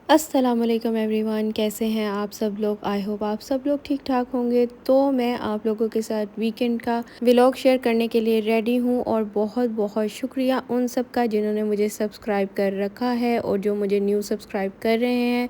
अस्सलामुअलैकुम एवरीवन, कैसे हैं आप सब लोग। आई होप आप सब लोग ठीक ठाक होंगे। तो मैं आप लोगों के साथ वीकेंड का व्लॉग शेयर करने के लिए रेडी हूँ और बहुत बहुत शुक्रिया उन सब का जिन्होंने मुझे सब्सक्राइब कर रखा है और जो मुझे न्यू सब्सक्राइब कर रहे हैं।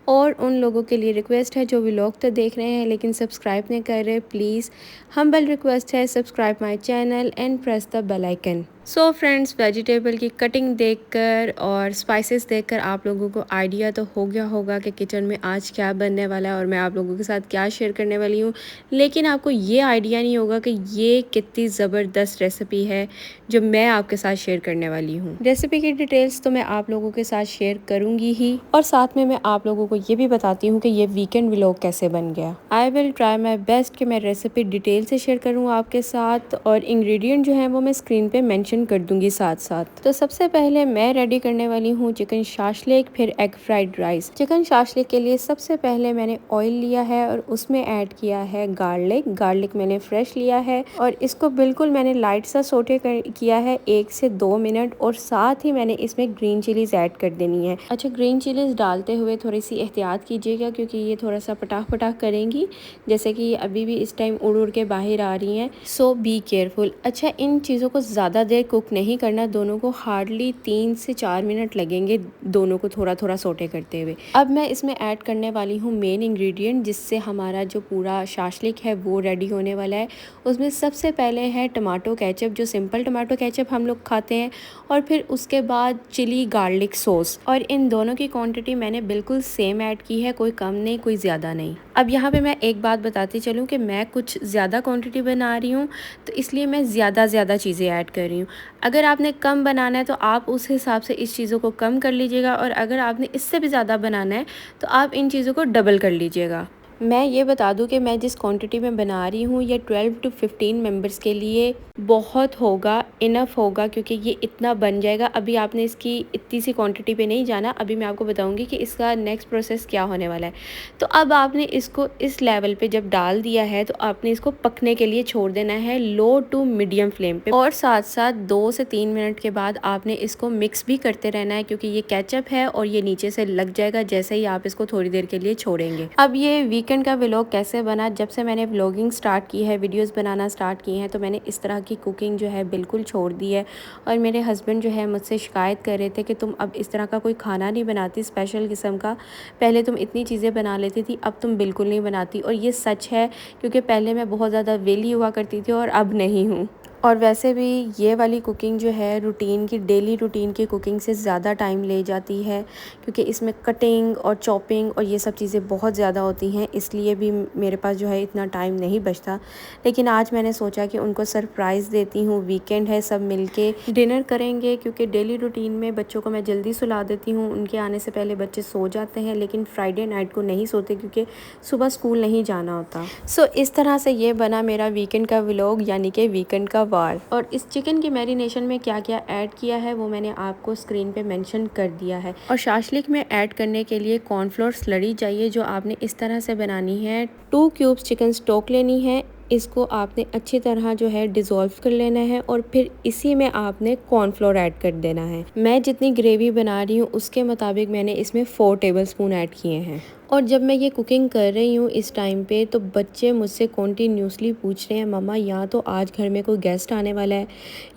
और उन लोगों के लिए रिक्वेस्ट है जो व्लॉग तो देख रहे हैं लेकिन सब्सक्राइब नहीं कर रहे, प्लीज़ हम्बल रिक्वेस्ट है, subscribe my channel and press the bell icon. So friends, vegetable की कटिंग देखकर और स्पाइसेस देखकर आप लोगों को आइडिया तो हो गया होगा कि किचन में आज क्या बनने वाला है और मैं आप लोगों के साथ क्या शेयर करने वाली हूँ। लेकिन आपको ये आइडिया नहीं होगा कि ये कितनी ज़बरदस्त रेसिपी है जो मैं आपके साथ शेयर करने वाली हूँ। रेसिपी की डिटेल्स तो मैं आप लोगों के साथ शेयर करूँगी ही, और साथ में मैं आप लोगों को ये भी बताती हूँ कि ये वीकेंड व्लॉग कैसे बन गया। I will try my best कि मैं रेसिपी डिटेल से शेयर करूँ आपके साथ, और इंग्रेडिएंट जो है वो मैं स्क्रीन पे मेंशन कर दूंगी साथ साथ। तो सबसे पहले मैं रेडी करने वाली हूँ चिकन शाशलिक, फिर egg fried rice. Chicken shashlik के लिए सबसे पहले मैंने ऑयल लिया है और उसमें ऐड किया है गार्लिक मैंने फ्रेश लिया है और इसको बिल्कुल मैंने लाइट सा सोटे किया है 1 से 2 मिनट, और साथ ही मैंने इसमें ग्रीन चिलीज ऐड कर देनी है। अच्छा, ग्रीन चिलीज डालते हुए थोड़ी सी एहतियात कीजिएगा क्योंकि ये थोड़ा सा पटाख करेंगी, जैसे कि अभी भी इस टाइम उड़ के बाहर आ रही हैं, सो बी केयरफुल। अच्छा, इन चीज़ों को ज़्यादा देर कुक नहीं करना, दोनों को हार्डली 3 से 4 मिनट लगेंगे दोनों को थोड़ा थोड़ा सोटे करते हुए। अब मैं इसमें ऐड करने वाली हूँ मेन इंग्रेडिएंट जिससे हमारा जो पूरा शाशलिक है वो रेडी होने वाला है। उसमें सबसे पहले है टमाटो केचप, जो सिंपल टमाटो केचप हम लोग खाते हैं, और फिर उसके बाद चिली गार्लिक सॉस, और इन दोनों की क्वांटिटी मैंने बिल्कुल सेम ऐड की है, कोई कम नहीं कोई ज़्यादा नहीं। अब यहाँ पे मैं एक बात बताती चलूँ कि मैं कुछ ज़्यादा क्वांटिटी बना रही हूँ तो इसलिए मैं ज़्यादा चीज़ें ऐड कर रही हूँ। अगर आपने कम बनाना है तो आप उस हिसाब से इस चीज़ों को कम कर लीजिएगा, और अगर आपने इससे भी ज़्यादा बनाना है तो आप इन चीज़ों को डबल कर लीजिएगा। मैं ये बता दूं कि मैं जिस क्वांटिटी में बना रही हूँ ये 12 to 15 मेंबर्स के लिए बहुत होगा, इनफ होगा, क्योंकि ये इतना बन जाएगा। अभी आपने इसकी इतनी सी क्वांटिटी पे नहीं जाना, अभी मैं आपको बताऊंगी कि इसका नेक्स्ट प्रोसेस क्या होने वाला है। तो अब आपने इसको इस लेवल पे जब डाल दिया है तो आपने इसको पकने के लिए छोड़ देना है लो टू मीडियम फ्लेम पे, और साथ साथ 2 से 3 मिनट के बाद आपने इसको मिक्स भी करते रहना है क्योंकि ये केचप है और ये नीचे से लग जाएगा जैसे ही आप इसको थोड़ी देर के लिए छोड़ेंगे। अब ये वीकेंड का व्लॉग कैसे बना, जब से मैंने व्लॉगिंग स्टार्ट की है, वीडियोस बनाना स्टार्ट की हैं, तो मैंने इस तरह की कुकिंग जो है बिल्कुल छोड़ दी है। और मेरे हस्बैंड जो है मुझसे शिकायत कर रहे थे कि तुम अब इस तरह का कोई खाना नहीं बनाती स्पेशल किस्म का, पहले तुम इतनी चीज़ें बना लेती थी अब तुम बिल्कुल नहीं बनाती। और ये सच है क्योंकि पहले मैं बहुत ज़्यादा वेली हुआ करती थी और अब नहीं हूँ। और वैसे भी ये वाली कुकिंग जो है रूटीन की, डेली रूटीन की कुकिंग से ज़्यादा टाइम ले जाती है क्योंकि इसमें कटिंग और चॉपिंग और ये सब चीज़ें बहुत ज़्यादा होती हैं, इसलिए भी मेरे पास जो है इतना टाइम नहीं बचता। लेकिन आज मैंने सोचा कि उनको सरप्राइज़ देती हूँ, वीकेंड है, सब मिलके डिनर करेंगे क्योंकि डेली रूटीन में बच्चों को मैं जल्दी सुला देती हूँ, उनके आने से पहले बच्चे सो जाते हैं, लेकिन फ्राइडे नाइट को नहीं सोते क्योंकि सुबह स्कूल नहीं जाना होता। सो इस तरह से ये बना मेरा वीकेंड का व्लॉग, यानी कि वीकेंड का वार। और इस चिकन की मैरिनेशन में क्या क्या ऐड किया है वो मैंने आपको स्क्रीन पे मेंशन कर दिया है। और शाशलिक में ऐड करने के लिए कॉर्नफ्लोर स्लरी चाहिए जो आपने इस तरह से बनानी है। 2 क्यूब्स चिकन स्टॉक लेनी है, इसको आपने अच्छी तरह जो है डिज़ोल्व कर लेना है और फिर इसी में आपने कॉर्नफ्लोर ऐड कर देना है। मैं जितनी ग्रेवी बना रही हूँ उसके मुताबिक मैंने इसमें 4 टेबलस्पून ऐड किए हैं। और जब मैं ये कुकिंग कर रही हूँ इस टाइम पे तो बच्चे मुझसे कॉन्टीन्यूसली पूछ रहे हैं, मम्मा या तो आज घर में कोई गेस्ट आने वाला है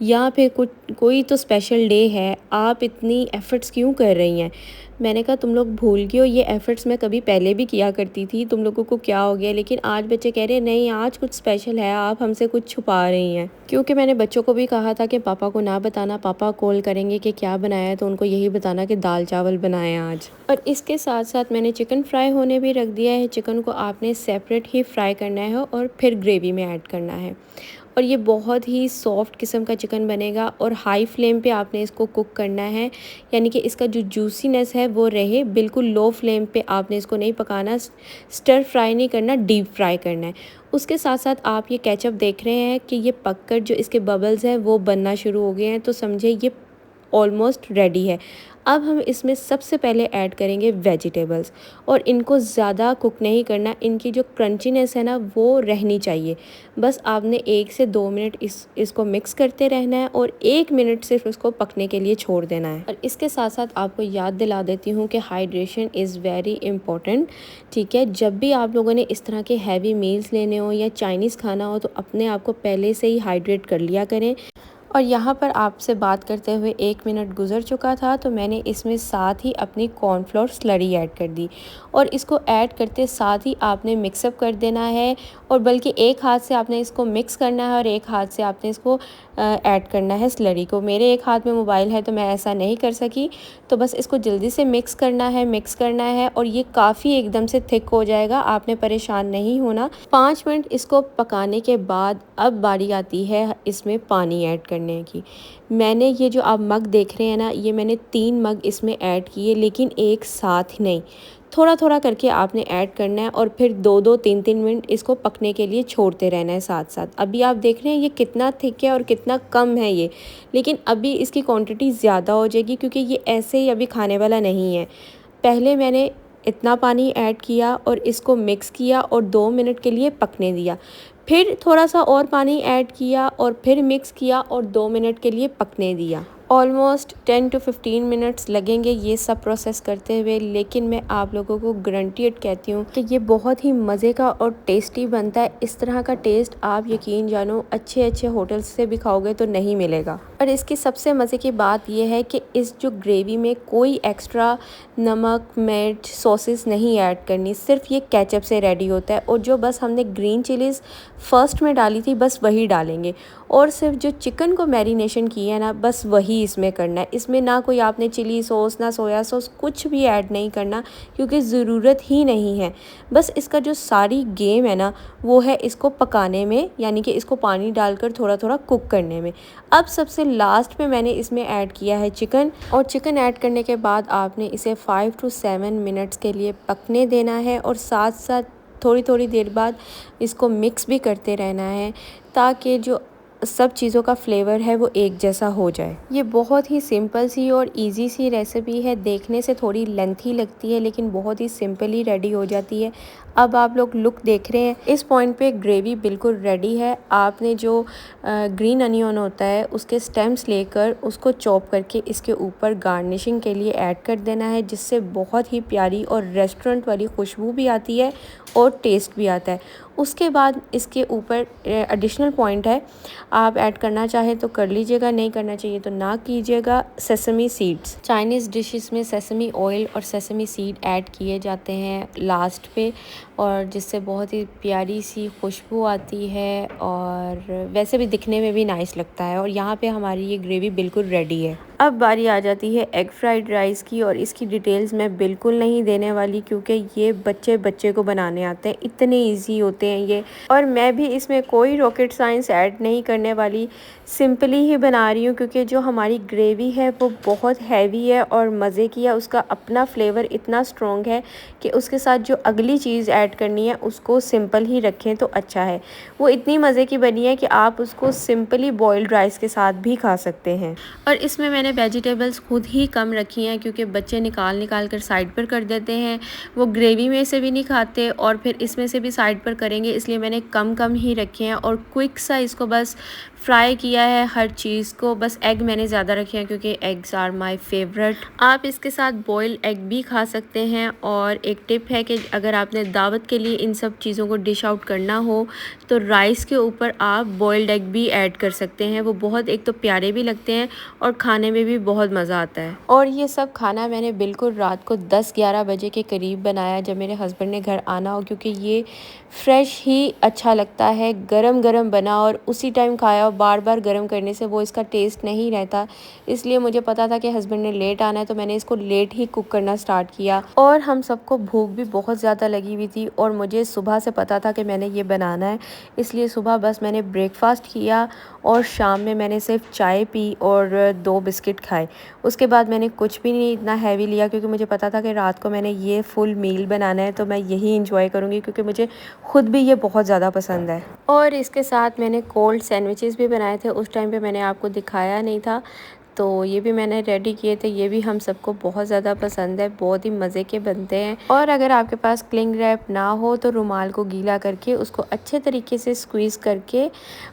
या फिर कोई तो स्पेशल डे है, आप इतनी एफ़र्ट्स क्यों कर रही हैं। मैंने कहा तुम लोग भूल गए हो ये एफ़र्ट्स मैं कभी पहले भी किया करती थी, तुम लोगों को क्या हो गया। लेकिन आज बच्चे कह रहे हैं नहीं आज कुछ स्पेशल है, आप हमसे कुछ छुपा रही हैं। क्योंकि मैंने बच्चों को भी कहा था कि पापा को ना बताना, पापा कॉल करेंगे कि क्या बनाया है तो उनको यही बताना कि दाल चावल बनाए आज। और इसके साथ साथ मैंने चिकन फ्राई होने भी रख दिया है। चिकन को आपने सेपरेट ही फ्राई करना है और फिर ग्रेवी में ऐड करना है। और ये बहुत ही सॉफ्ट किस्म का चिकन बनेगा और हाई फ्लेम पे आपने इसको कुक करना है, यानी कि इसका जो जूसीनेस है वो रहे। बिल्कुल लो फ्लेम पे आपने इसको नहीं पकाना, स्टर फ्राई नहीं करना, डीप फ्राई करना है। उसके साथ साथ आप ये केचप देख रहे हैं कि ये पककर जो इसके बबल्स हैं वो बनना शुरू हो गए हैं, तो समझे ये ऑलमोस्ट रेडी है। अब हम इसमें सबसे पहले ऐड करेंगे वेजिटेबल्स, और इनको ज़्यादा कुक नहीं करना, इनकी जो क्रंचीनेस है ना वो रहनी चाहिए। बस आपने 1 से 2 मिनट इसको मिक्स करते रहना है और 1 मिनट सिर्फ इसको पकने के लिए छोड़ देना है। और इसके साथ साथ आपको याद दिला देती हूँ कि हाइड्रेशन इज़ वेरी इंपॉर्टेंट। ठीक है, जब भी आप लोगों ने इस तरह के हैवी मील्स लेने हो या चाइनीज़ खाना हो तो अपने आप को पहले से ही हाइड्रेट कर लिया करें। और यहाँ पर आपसे बात करते हुए 1 मिनट गुज़र चुका था, तो मैंने इसमें साथ ही अपनी कॉर्नफ्लोर स्लरी ऐड कर दी, और इसको ऐड करते साथ ही आपने मिक्सअप कर देना है, और बल्कि एक हाथ से आपने इसको मिक्स करना है और एक हाथ से आपने इसको ऐड करना है स्लरी को। मेरे एक हाथ में मोबाइल है तो मैं ऐसा नहीं कर सकी, तो बस इसको जल्दी से मिक्स करना है और ये काफ़ी एकदम से थिक हो जाएगा, आपने परेशान नहीं होना। 5 मिनट इसको पकाने के बाद अब बारी आती है इसमें पानी ऐड करने की। मैंने ये जो आप मग देख रहे हैं ना, ये मैंने 3 मग इसमें ऐड किए, लेकिन एक साथ नहीं, थोड़ा थोड़ा करके आपने ऐड करना है और फिर 2-2 3-3 मिनट इसको पकने के लिए छोड़ते रहना है साथ साथ। अभी आप देख रहे हैं ये कितना थिक है और कितना कम है ये, लेकिन अभी इसकी क्वांटिटी ज़्यादा हो जाएगी क्योंकि ये ऐसे ही अभी खाने वाला नहीं है। पहले मैंने इतना पानी ऐड किया और इसको मिक्स किया और 2 मिनट के लिए पकने दिया, फिर थोड़ा सा और पानी ऐड किया और फिर मिक्स किया और 2 मिनट के लिए पकने दिया। ऑलमोस्ट 10 to 15 मिनट्स लगेंगे ये सब प्रोसेस करते हुए, लेकिन मैं आप लोगों को गारंटीड कहती हूँ कि ये बहुत ही मज़े का और टेस्टी बनता है। इस तरह का टेस्ट आप यकीन जानो अच्छे अच्छे होटल्स से भी खाओगे तो नहीं मिलेगा। और इसकी सबसे मज़े की बात यह है कि इस जो ग्रेवी में कोई एक्स्ट्रा नमक, मिर्च, सॉसेस नहीं ऐड करनी, सिर्फ ये केचप से रेडी होता है। और जो बस हमने ग्रीन चिलीज़ फर्स्ट में डाली थी बस वही डालेंगे, और सिर्फ जो चिकन को मैरिनेशन किया है ना बस वही इसमें करना है। इसमें ना कोई आपने चिली सॉस ना सोया सॉस कुछ भी ऐड नहीं करना, क्योंकि ज़रूरत ही नहीं है। बस इसका जो सारी गेम है ना वो है इसको पकाने में, यानी कि इसको पानी डालकर थोड़ा थोड़ा कुक करने में। अब सबसे लास्ट में मैंने इसमें ऐड किया है चिकन, और चिकन ऐड करने के बाद आपने इसे 5 to 7 मिनट्स के लिए पकने देना है, और साथ साथ थोड़ी थोड़ी देर बाद इसको मिक्स भी करते रहना है ताकि जो सब चीज़ों का फ्लेवर है वो एक जैसा हो जाए। ये बहुत ही सिंपल सी और इजी सी रेसिपी है, देखने से थोड़ी लेंथी लगती है लेकिन बहुत ही सिंपली रेडी हो जाती है। अब आप लोग लुक देख रहे हैं, इस पॉइंट पे ग्रेवी बिल्कुल रेडी है। आपने जो ग्रीन अनियन होता है उसके स्टेम्स लेकर उसको चॉप करके इसके ऊपर गार्निशिंग के लिए ऐड कर देना है, जिससे बहुत ही प्यारी और रेस्टोरेंट वाली खुशबू भी आती है और टेस्ट भी आता है। उसके बाद इसके ऊपर एडिशनल पॉइंट है, आप ऐड करना चाहे तो कर लीजिएगा, नहीं करना चाहिए तो ना कीजिएगा, सेसमी सीड्स। चाइनीज़ डिशेस में सेसमी ऑयल और सेसमी सीड ऐड किए जाते हैं लास्ट पे, और जिससे बहुत ही प्यारी सी खुशबू आती है और वैसे भी दिखने में भी नाइस लगता है। और यहाँ पे हमारी ये ग्रेवी बिल्कुल रेडी है। अब बारी आ जाती है एग फ्राइड राइस की, और इसकी डिटेल्स मैं बिल्कुल नहीं देने वाली क्योंकि ये बच्चे बच्चे को बनाने आते हैं, इतने इजी होते हैं ये। और मैं भी इसमें कोई रॉकेट साइंस ऐड नहीं करने वाली, सिंपली ही बना रही हूँ क्योंकि जो हमारी ग्रेवी है वो बहुत हैवी है और मज़े की है। उसका अपना फ्लेवर इतना स्ट्रॉन्ग है कि उसके साथ जो अगली चीज़ ऐड करनी है उसको सिंपल ही रखें तो अच्छा है। वो इतनी मज़े की बनी है कि आप उसको सिंपली बॉइल्ड राइस के साथ भी खा सकते हैं। और इसमें मैंने वेजिटेबल्स खुद ही कम रखी हैं क्योंकि बच्चे निकाल कर साइड पर कर देते हैं, वो ग्रेवी में से भी नहीं खाते और फिर इसमें से भी साइड पर करेंगे, इसलिए मैंने कम कम ही रखे हैं और क्विक सा इसको बस फ्राई किया है हर चीज़ को। बस एग मैंने ज़्यादा रखे हैं क्योंकि एग्स आर माय फेवरेट। आप इसके साथ बॉइल्ड एग भी खा सकते हैं। और एक टिप है कि अगर आपने दावत के लिए इन सब चीज़ों को डिश आउट करना हो तो राइस के ऊपर आप बॉइल्ड एग भी ऐड कर सकते हैं, वो बहुत एक तो प्यारे भी लगते हैं और खाने में भी बहुत मज़ा आता है। और ये सब खाना मैंने बिल्कुल रात को 10-11 बजे के करीब बनाया जब मेरे हस्बैंड ने घर आना हो, क्योंकि ये फ्रेश ही अच्छा लगता है, गरम गरम बना और उसी टाइम खाया। बार बार गर्म करने से वो इसका टेस्ट नहीं रहता, इसलिए मुझे पता था कि हस्बैंड ने लेट आना है तो मैंने इसको लेट ही कुक करना स्टार्ट किया। और हम सबको भूख भी बहुत ज़्यादा लगी हुई थी और मुझे सुबह से पता था कि मैंने ये बनाना है, इसलिए सुबह बस मैंने ब्रेकफास्ट किया और शाम में मैंने सिर्फ चाय पी और 2 बिस्किट खाए। उसके बाद मैंने कुछ भी नहीं इतना हैवी लिया क्योंकि मुझे पता था कि रात को मैंने ये फुल मील बनाना है तो मैं यही इंजॉय करूँगी, क्योंकि मुझे खुद भी ये बहुत ज़्यादा पसंद है। और इसके साथ मैंने कोल्ड सैंडविचेस भी बनाए थे, उस टाइम पे मैंने आपको दिखाया नहीं था, तो ये भी मैंने रेडी किए थे। ये भी हम सबको बहुत ज़्यादा पसंद है, बहुत ही मज़े के बनते हैं। और अगर आपके पास क्लिंग रैप ना हो तो रुमाल को गीला करके उसको अच्छे तरीके से स्क्वीज़ करके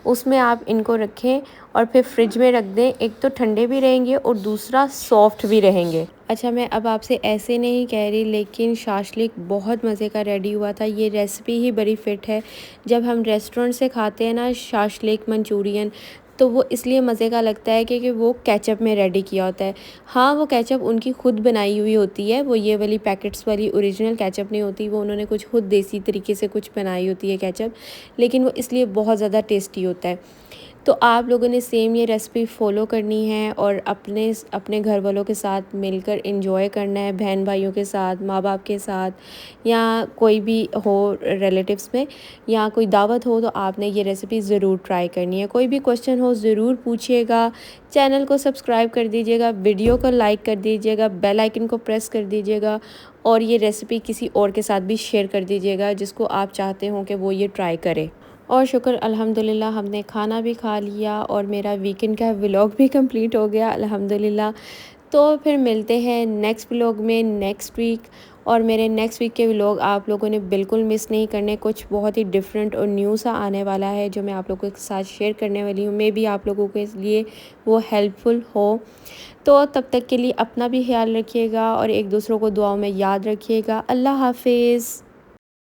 उसमें आप इनको रखें और फिर फ्रिज में रख दें। एक तो ठंडे भी रहेंगे और दूसरा सॉफ्ट भी रहेंगे। अच्छा, मैं अब आपसे ऐसे नहीं कह रही, लेकिन शाशलिक बहुत मज़े का रेडी हुआ था। ये रेसिपी ही बड़ी फ़िट है। जब हम रेस्टोरेंट से खाते हैं ना शाशलिक मंचूरियन, तो वो इसलिए मज़े का लगता है क्योंकि वो केचप में रेडी किया होता है। हाँ, वो केचप उनकी खुद बनाई हुई होती है, वो ये वाली पैकेट्स वाली ओरिजिनल केचप नहीं होती, वो उन्होंने कुछ खुद देसी तरीके से कुछ बनाई होती है केचप, लेकिन वो इसलिए बहुत ज़्यादा टेस्टी होता है। तो आप लोगों ने सेम ये रेसिपी फ़ॉलो करनी है और अपने घर वालों के साथ मिलकर एंजॉय करना है, बहन भाइयों के साथ, माँ बाप के साथ, या कोई भी हो रिलेटिव्स में, या कोई दावत हो, तो आपने ये रेसिपी ज़रूर ट्राई करनी है। कोई भी क्वेश्चन हो ज़रूर पूछिएगा। चैनल को सब्सक्राइब कर दीजिएगा, वीडियो को लाइक कर दीजिएगा, बेल आइकन को प्रेस कर दीजिएगा और ये रेसिपी किसी और के साथ भी शेयर कर दीजिएगा जिसको आप चाहते हो कि वो ये ट्राई करे। और शुक्र अल्हम्दुलिल्लाह हमने खाना भी खा लिया और मेरा वीकेंड का व्लॉग भी कंप्लीट हो गया अल्हम्दुलिल्लाह। तो फिर मिलते हैं नेक्स्ट व्लॉग में नेक्स्ट वीक। और मेरे नेक्स्ट वीक के व्लॉग आप लोगों ने बिल्कुल मिस नहीं करने। कुछ बहुत ही डिफरेंट और न्यू सा आने वाला है जो मैं आप लोगों के साथ शेयर करने वाली हूँ। मे भी आप लोगों के लिए वो हेल्पफुल हो। तो तब तक के लिए अपना भी ख्याल रखिएगा और एक दूसरों को दुआओं में याद रखिएगा। अल्लाह हाफिज़।